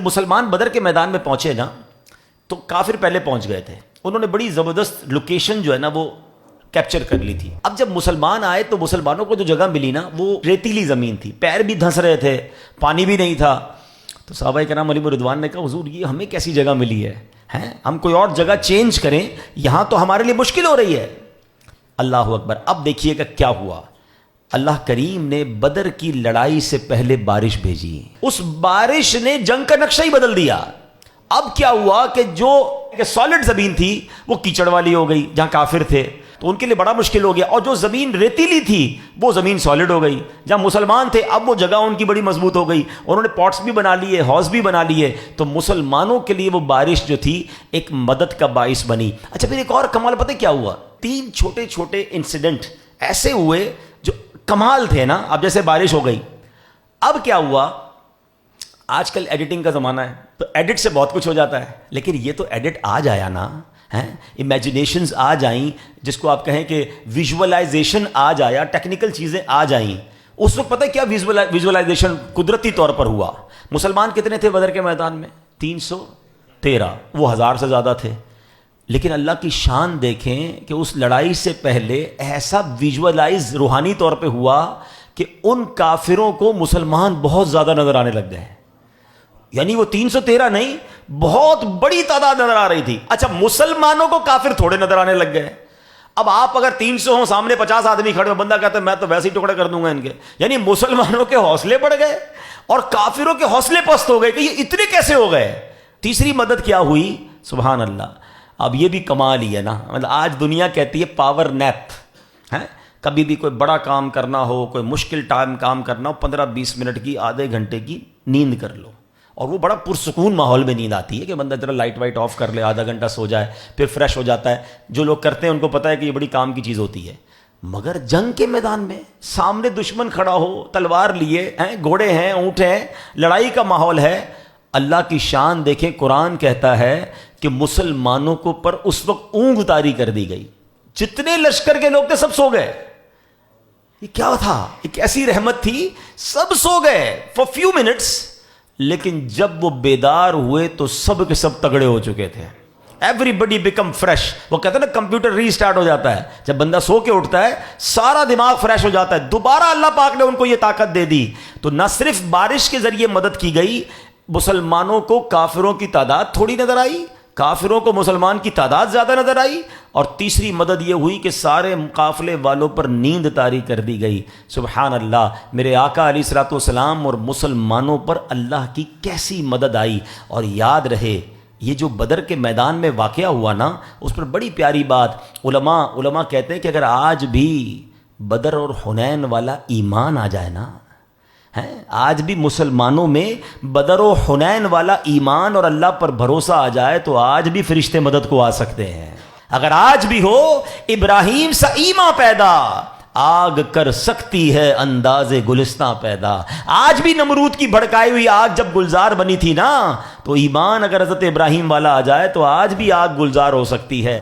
مسلمان بدر کے میدان میں پہنچے نا تو کافر پہلے پہنچ گئے تھے، انہوں نے بڑی زبردست لوکیشن جو ہے نا وہ کیپچر کر لی تھی۔ اب جب مسلمان آئے تو مسلمانوں کو جو جگہ ملی نا وہ ریتیلی زمین تھی، پیر بھی دھنس رہے تھے، پانی بھی نہیں تھا۔ تو صحابہ کرام علیہ رضوان نے کہا حضور یہ ہمیں کیسی جگہ ملی ہے، ہم کوئی اور جگہ چینج کریں، یہاں تو ہمارے لیے مشکل ہو رہی ہے۔ اللہ اکبر۔ اب دیکھیے گا کیا ہوا، اللہ کریم نے بدر کی لڑائی سے پہلے بارش بھیجی، اس بارش نے جنگ کا نقشہ ہی بدل دیا۔ اب کیا ہوا کہ جو سالڈ زمین تھی وہ کیچڑ والی ہو گئی، جہاں کافر تھے تو ان کے لیے بڑا مشکل ہو گیا، اور جو زمین ریتیلی تھی وہ زمین سالڈ ہو گئی، جہاں مسلمان تھے اب وہ جگہ ان کی بڑی مضبوط ہو گئی، انہوں نے پاٹس بھی بنا لیے، ہاؤس بھی بنا لیے، تو مسلمانوں کے لیے وہ بارش جو تھی ایک مدد کا باعث بنی۔ اچھا پھر ایک اور کمال پتہ کیا ہوا، 3 چھوٹے چھوٹے انسیڈنٹ ایسے ہوئے جو کمال تھے نا۔ اب جیسے بارش ہو گئی، اب کیا ہوا، آج کل ایڈیٹنگ کا زمانہ ہے تو ایڈٹ سے بہت کچھ ہو جاتا ہے، لیکن یہ تو ایڈٹ آ جایا نا، امیجنیشنز آ جائیں، جس کو آپ کہیں کہ ویژولائزیشن آ جایا، ٹیکنیکل چیزیں آ جائیں۔ اس وقت پتہ کیا ویژولائزیشن قدرتی طور پر ہوا۔ مسلمان کتنے تھے بدر کے میدان میں؟ 313، وہ 1000 سے زیادہ تھے، لیکن اللہ کی شان دیکھیں کہ اس لڑائی سے پہلے ایسا ویژولائز روحانی طور پہ ہوا کہ ان کافروں کو مسلمان بہت زیادہ نظر آنے لگ گئے، یعنی وہ 313 نہیں، بہت بڑی تعداد نظر آ رہی تھی۔ اچھا مسلمانوں کو کافر تھوڑے نظر آنے لگ گئے۔ اب آپ اگر 300 ہوں، سامنے 50 آدمی کھڑے ہو، بندہ کہتا ہے میں تو ویسے ہی ٹکڑے کر دوں گا ان کے، یعنی مسلمانوں کے حوصلے بڑھ گئے اور کافروں کے حوصلے پست ہو گئے کہ یہ اتنے کیسے ہو گئے۔ تیسری مدد کیا ہوئی؟ سبحان اللہ۔ اب یہ بھی کمال ہی ہے نا، مطلب آج دنیا کہتی ہے پاور نیپ، کبھی بھی کوئی بڑا کام کرنا ہو، کوئی مشکل ٹائم کام کرنا ہو، 15-20 منٹ کی، آدھے گھنٹے کی نیند کر لو، اور وہ بڑا پرسکون ماحول میں نیند آتی ہے کہ بندہ ذرا لائٹ وائٹ آف کر لے، آدھا گھنٹہ سو جائے، پھر فریش ہو جاتا ہے۔ جو لوگ کرتے ہیں ان کو پتہ ہے کہ یہ بڑی کام کی چیز ہوتی ہے، مگر جنگ کے میدان میں سامنے دشمن کھڑا ہو، تلوار لیے ہیں، گھوڑے ہیں، اونٹ ہیں، لڑائی کا ماحول ہے، اللہ کی شان دیکھیں، قرآن کہتا ہے کہ مسلمانوں کو پر اس وقت اونگ طاری کر دی گئی، جتنے لشکر کے لوگ تھے سب سو گئے۔ یہ کیا تھا؟ ایک ایسی رحمت تھی، سب سو گئے فار فیو منٹس، لیکن جب وہ بیدار ہوئے تو سب کے سب تگڑے ہو چکے تھے۔ ایوری بڈی بیکم فریش، وہ کہتے ہیں نا کمپیوٹر ری اسٹارٹ ہو جاتا ہے، جب بندہ سو کے اٹھتا ہے سارا دماغ فریش ہو جاتا ہے۔ دوبارہ اللہ پاک نے ان کو یہ طاقت دے دی، تو نہ صرف بارش کے ذریعے مدد کی گئی، مسلمانوں کو کافروں کی تعداد تھوڑی نظر آئی، کافروں کو مسلمان کی تعداد زیادہ نظر آئی، اور تیسری مدد یہ ہوئی کہ سارے قافلے والوں پر نیند طاری کر دی گئی۔ سبحان اللہ، میرے آقا علیہ الصلوۃ والسلام اور مسلمانوں پر اللہ کی کیسی مدد آئی۔ اور یاد رہے یہ جو بدر کے میدان میں واقعہ ہوا نا، اس پر بڑی پیاری بات علماء کہتے ہیں کہ اگر آج بھی بدر اور حنین والا ایمان آ جائے نا، آج بھی مسلمانوں میں بدر و حنین والا ایمان اور اللہ پر بھروسہ آ جائے تو آج بھی فرشتے مدد کو آ سکتے ہیں۔ اگر آج بھی ہو ابراہیم سا ایمان پیدا، آگ کر سکتی ہے انداز گلستاں پیدا۔ آج بھی نمرود کی بھڑکائی ہوئی آگ جب گلزار بنی تھی نا، تو ایمان اگر حضرت ابراہیم والا آ جائے تو آج بھی آگ گلزار ہو سکتی ہے۔